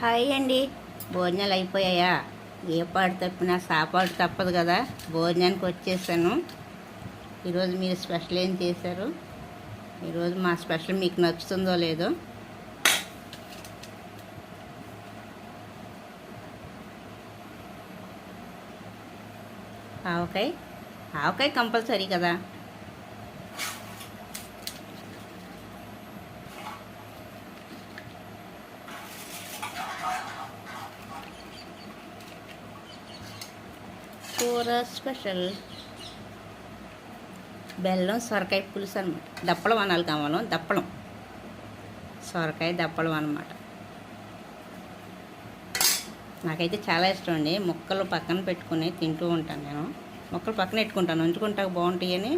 Hi అండి. భోజనాలు అయిపోయాయా? ఏ పాటు తప్పినా సాపాటు తప్పదు కదా. భోజనానికి వచ్చేసాను. ఈరోజు మీరు స్పెషల్ ఏం చేశారు? ఈరోజు మా స్పెషల్ మీకు నచ్చుతుందో లేదో. ఆవకాయ కంపల్సరీ కదా. కూర స్పెషల్ బెల్లం సొరకాయ పులుసు అనమాట. దప్పలం అనాలి కావాలం. దప్పలం సొరకాయ దప్పలం అనమాట. నాకైతే చాలా ఇష్టం అండి. ముక్కలు పక్కన పెట్టుకుని తింటూ ఉంటాను. నేను ముక్కలు పక్కన పెట్టుకుంటాను, ఉంచుకుంటా బాగుంటాయి అని